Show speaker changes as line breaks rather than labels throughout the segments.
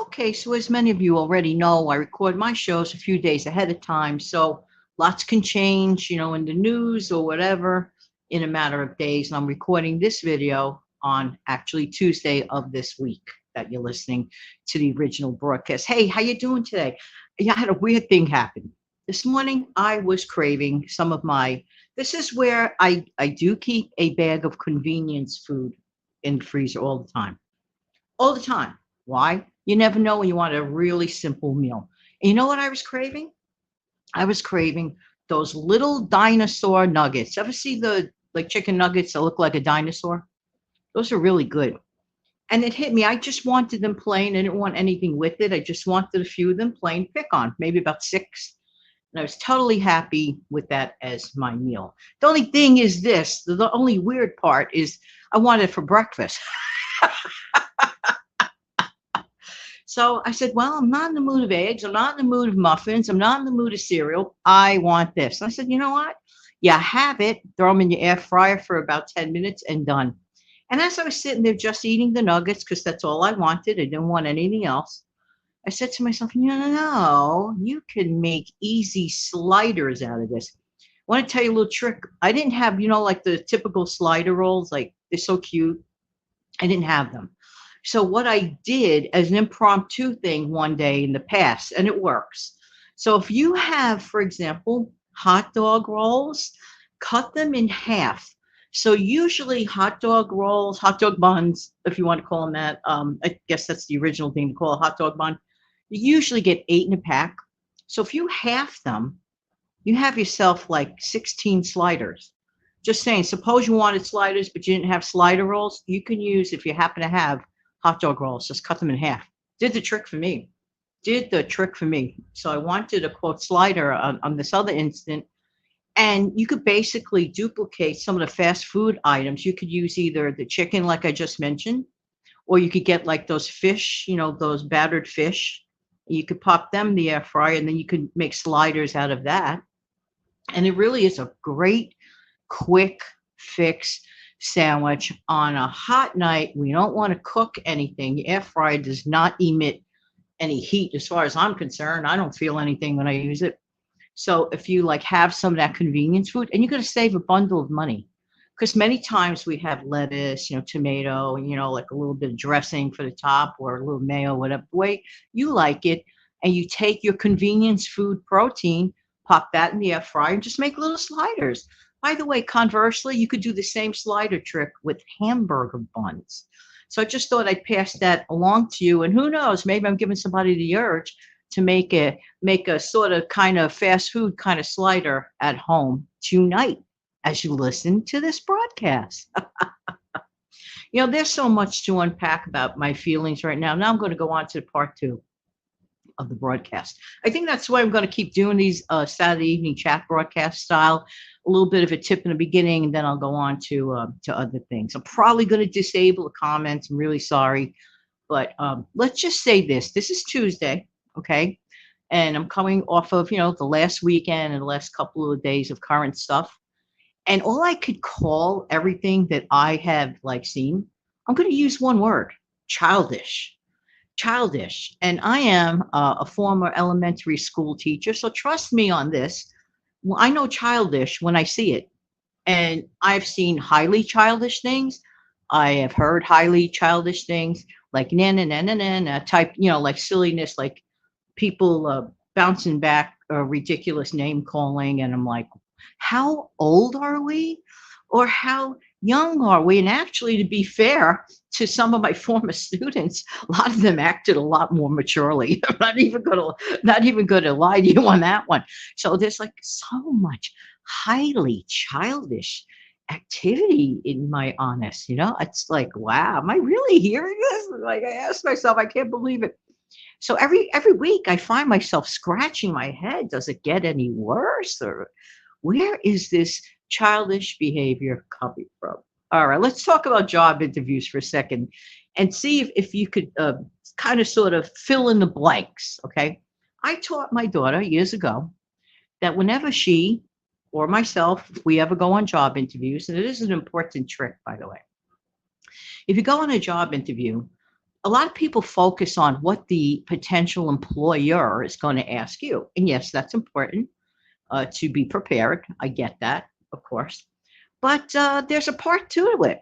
Okay, so as many of you already know, I record my shows a few days ahead of time. So lots can change, in the news or whatever in a matter of days. And I'm recording this video on actually Tuesday of this week that you're listening to the original broadcast. Hey, how you doing today? Yeah, I had a weird thing happen. This morning I was craving some of my this is where I do keep a bag of convenience food in the freezer all the time. All the time. Why? You never know when you want a really simple meal. And you know what I was craving? I was craving those little dinosaur nuggets. Ever see the like chicken nuggets that look like a dinosaur? Those are really good. And it hit me. I just wanted them plain. I didn't want anything with it. I just wanted a few of them plain, pick on, maybe about six. And I was totally happy with that as my meal. The only thing is this, the only weird part is I wanted it for breakfast. So I said, well, I'm not in the mood of eggs. I'm not in the mood of muffins. I'm not in the mood of cereal. I want this. And I said, you know what? Yeah, have it. Throw them in your air fryer for about 10 minutes and done. And as I was sitting there just eating the nuggets, because that's all I wanted, I didn't want anything else. I said to myself, no, you can make easy sliders out of this. I want to tell you a little trick. I didn't have, like the typical slider rolls, like they're so cute. I didn't have them. So what I did as an impromptu thing one day in the past, and it works. So if you have, for example, hot dog rolls, cut them in half. So usually hot dog rolls, hot dog buns, if you want to call them that, I guess that's the original thing to call a hot dog bun. You usually get 8 in a pack. So if you half them, you have yourself like 16 sliders. Just saying, suppose you wanted sliders, but you didn't have slider rolls, you can use, if you happen to have hot dog rolls, just cut them in half. Did the trick for me. Did the trick for me. So I wanted a quote slider on this other instant. And you could basically duplicate some of the fast food items. You could use either the chicken, like I just mentioned, or you could get like those fish, those battered fish. You could pop them in the air fryer, and then you could make sliders out of that. And it really is a great, quick fix sandwich on a hot night. We don't want to cook anything. The air fryer does not emit any heat as far as I'm concerned. I don't feel anything when I use it. So if you like have some of that convenience food, and you're going to save a bundle of money, because many times we have lettuce, tomato, like a little bit of dressing for the top or a little mayo, whatever way you like it. And you take your convenience food protein, pop that in the air fryer, and just make little sliders. By the way, conversely, you could do the same slider trick with hamburger buns. So I just thought I'd pass that along to you. And who knows, maybe I'm giving somebody the urge to make a sort of kind of fast food kind of slider at home tonight as you listen to this broadcast. There's so much to unpack about my feelings right now. Now I'm going to go on to part two of the broadcast. I think that's why I'm going to keep doing these Saturday evening chat broadcast style. A little bit of a tip in the beginning, and then I'll go on to other things. I'm probably going to disable the comments. I'm really sorry, but let's just say this. This is Tuesday, okay? And I'm coming off of the last weekend and the last couple of days of current stuff. And all I could call everything that I have like seen, I'm going to use one word: childish. Childish. And I am a former elementary school teacher, so trust me on this. Well, I know childish when I see it. And I've seen highly childish things. I have heard highly childish things like na na na na na na type, like silliness, like people bouncing back ridiculous name calling. And I'm like, how old are we? Or how young are we? And actually, to be fair to some of my former students, a lot of them acted a lot more maturely. I'm not even gonna lie to you on that one. So there's like so much highly childish activity in my honest, it's like, wow, am I really hearing this? Like I asked myself, I can't believe it. So every week I find myself scratching my head. Does it get any worse, or where is this childish behavior coming from? All right, let's talk about job interviews for a second and see if you could kind of sort of fill in the blanks. Okay. I taught my daughter years ago that whenever she or myself, if we ever go on job interviews, and it is an important trick, by the way, if you go on a job interview, a lot of people focus on what the potential employer is going to ask you. And yes, that's important to be prepared. I get that, of course. But there's a part to it.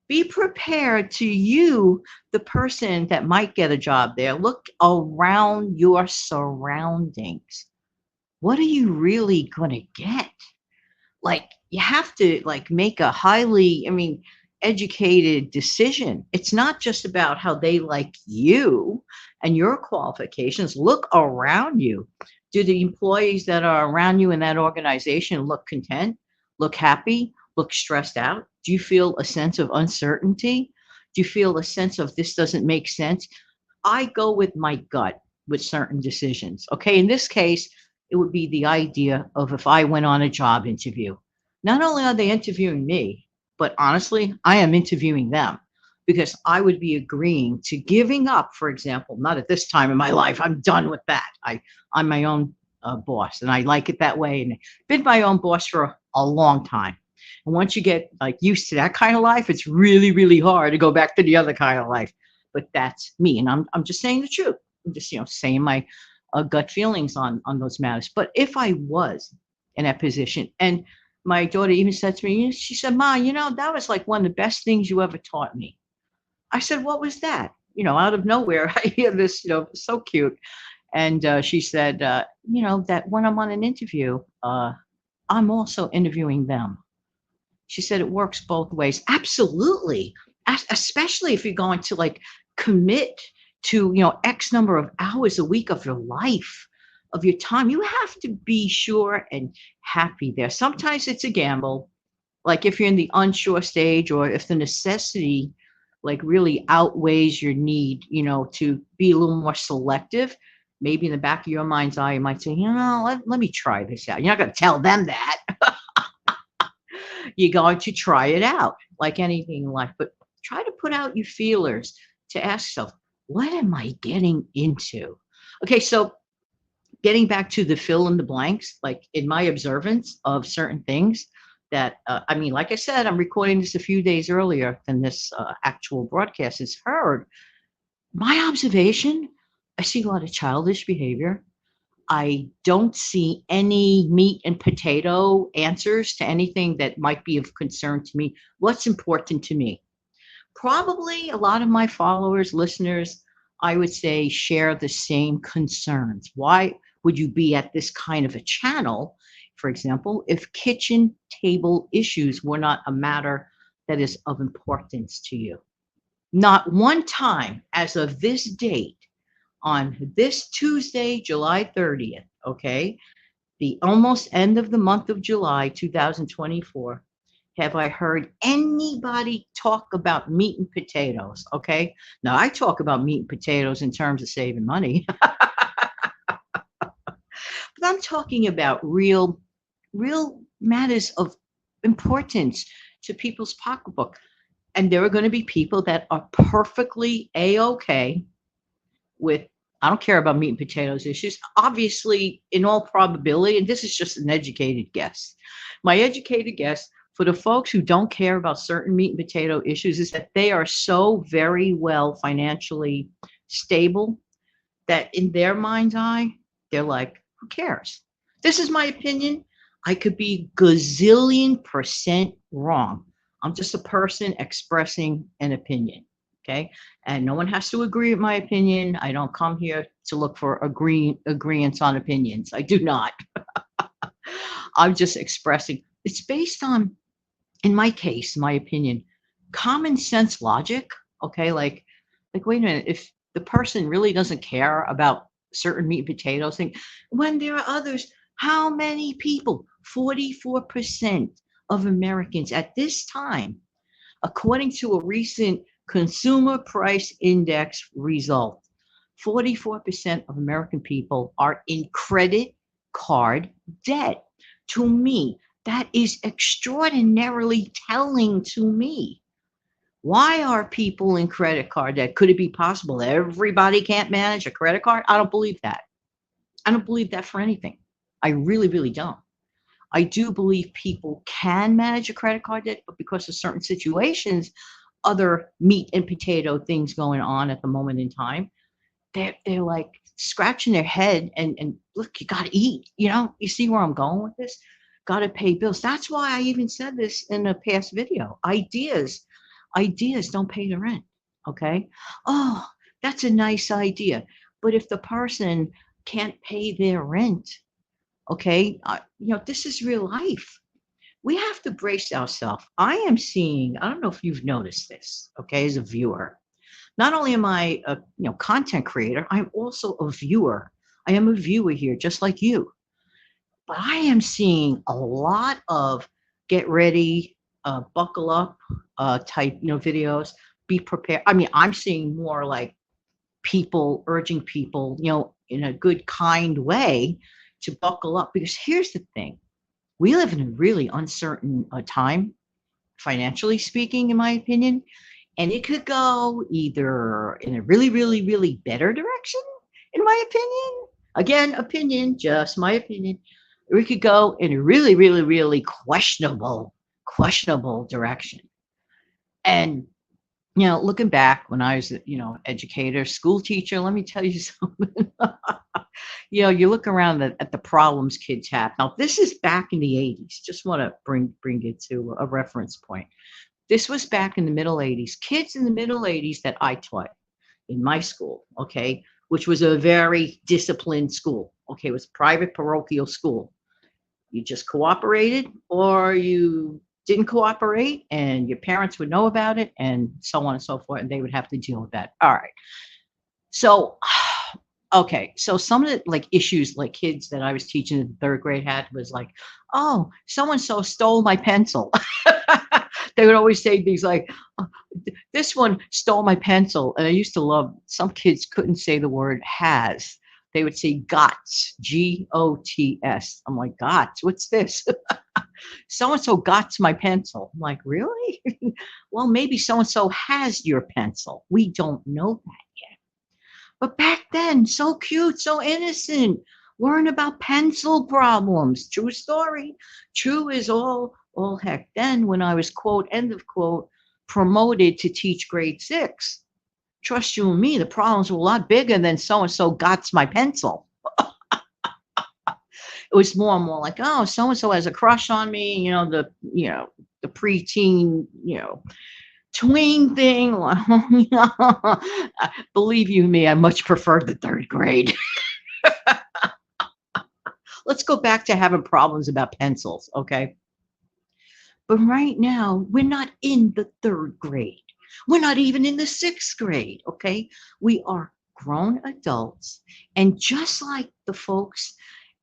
Be prepared to you, the person that might get a job there. Look around your surroundings. What are you really going to get? Like, you have to like make a highly, I mean, educated decision. It's not just about how they like you and your qualifications. Look around you. Do the employees that are around you in that organization look content, look happy, look stressed out? Do you feel a sense of uncertainty? Do you feel a sense of this doesn't make sense? I go with my gut with certain decisions. Okay. In this case, it would be the idea of if I went on a job interview. Not only are they interviewing me, but honestly, I am interviewing them because I would be agreeing to giving up, for example, not at this time in my life. I'm done with that. I'm my own boss and I like it that way. And I've been my own boss for a long time. And once you get like used to that kind of life, it's really, really hard to go back to the other kind of life. But that's me. And I'm just saying the truth. I'm just, saying my gut feelings on those matters. But if I was in that position, and my daughter even said to me, she said, "Ma, that was like one of the best things you ever taught me." I said, "What was that?" Out of nowhere, I hear this, so cute. And she said, that when I'm on an interview, I'm also interviewing them. She said it works both ways. Absolutely. Especially if you're going to like commit to, X number of hours a week of your life, of your time. You have to be sure and happy there. Sometimes it's a gamble. Like if you're in the unsure stage or if the necessity like really outweighs your need, to be a little more selective. Maybe in the back of your mind's eye, you might say, let me try this out. You're not going to tell them that. You're going to try it out like anything in life, but try to put out your feelers to ask yourself, what am I getting into? Okay, so getting back to the fill in the blanks, like in my observance of certain things that, like I said, I'm recording this a few days earlier than this actual broadcast is heard. My observation, I see a lot of childish behavior. I don't see any meat and potato answers to anything that might be of concern to me. What's important to me? Probably a lot of my followers, listeners, I would say share the same concerns. Why would you be at this kind of a channel, for example, if kitchen table issues were not a matter that is of importance to you? Not one time as of this date, on this Tuesday, July 30th, okay, the almost end of the month of July 2024, have I heard anybody talk about meat and potatoes, okay? Now, I talk about meat and potatoes in terms of saving money, but I'm talking about real matters of importance to people's pocketbook. And there are going to be people that are perfectly A-okay with, I don't care about meat and potatoes issues. Obviously, in all probability, and this is just an educated guess, my educated guess for the folks who don't care about certain meat and potato issues is that they are so very well financially stable that in their mind's eye, they're like, who cares? This is my opinion. I could be gazillion% wrong. I'm just a person expressing an opinion. Okay. And no one has to agree with my opinion. I don't come here to look for agreements on opinions. I do not. I'm just expressing. It's based on, in my case, my opinion, common sense logic. Okay. Like, wait a minute. If the person really doesn't care about certain meat and potatoes thing, when there are others, how many people, 44% of Americans at this time, according to a recent Consumer Price Index result, 44% of American people are in credit card debt. To me, that is extraordinarily telling to me. Why are people in credit card debt? Could it be possible everybody can't manage a credit card? I don't believe that. I don't believe that for anything. I really, really don't. I do believe people can manage a credit card debt, but because of certain situations, other meat and potato things going on at the moment in time. They're like scratching their head and look, you got to eat. You see where I'm going with this? Got to pay bills. That's why I even said this in a past video. Ideas don't pay the rent. Okay. Oh, that's a nice idea. But if the person can't pay their rent, okay, this is real life. We have to brace ourselves. I am seeing, I don't know if you've noticed this, okay, as a viewer. Not only am I a content creator, I'm also a viewer. I am a viewer here, just like you. But I am seeing a lot of get ready, buckle up type videos. Be prepared. I mean, I'm seeing more like people urging people, in a good, kind way to buckle up. Because here's the thing: we live in a really uncertain time, financially speaking, in my opinion. And it could go either in a really, really, really better direction, in my opinion. Again, opinion, just my opinion. Or it could go in a really, really, really questionable direction. And looking back when I was, educator, school teacher, let me tell you something. You look around at the problems kids have. Now, this is back in the 80s. Just want to bring it to a reference point. This was back in the middle 80s. Kids in the middle 80s that I taught in my school, okay, which was a very disciplined school. Okay, it was private parochial school. You just cooperated or you didn't cooperate, and your parents would know about it, and so on and so forth, and they would have to deal with that. All right. So, okay. So some of the like issues like kids that I was teaching in the third grade had was like, oh, so-and-so stole my pencil. They would always say things like, "Oh, this one stole my pencil." And I used to love, some kids couldn't say the word has. They would say GOTS, GOTS. I'm like, GOTS, what's this? So-and-so got my pencil. I'm like, really? Well, maybe so-and-so has your pencil. We don't know that yet. But back then, so cute, so innocent, worrying about pencil problems. True story. True is all heck. Then when I was, quote, end of quote, promoted to teach grade 6, trust you and me, the problems were a lot bigger than so-and-so got my pencil. It was more and more like, oh, so-and-so has a crush on me, the preteen, tween thing. Believe you me, I much prefer the third grade. Let's go back to having problems about pencils, okay? But right now, we're not in the third grade. We're not even in the 6th grade, okay? We are grown adults. And just like the folks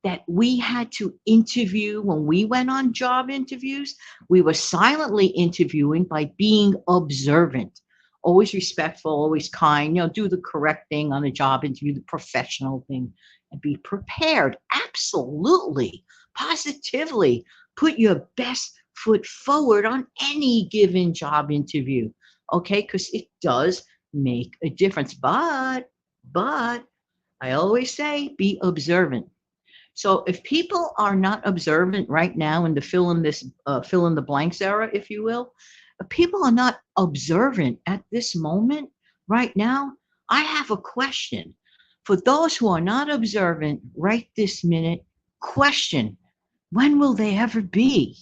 that we had to interview when we went on job interviews, we were silently interviewing by being observant, always respectful, always kind, do the correct thing on the job interview, the professional thing, and be prepared. Absolutely, positively, put your best foot forward on any given job interview, okay? Because it does make a difference. But I always say, be observant. So if people are not observant right now in the fill in the blanks era, if you will, if people are not observant at this moment right now, I have a question. For those who are not observant right this minute, question, when will they ever be?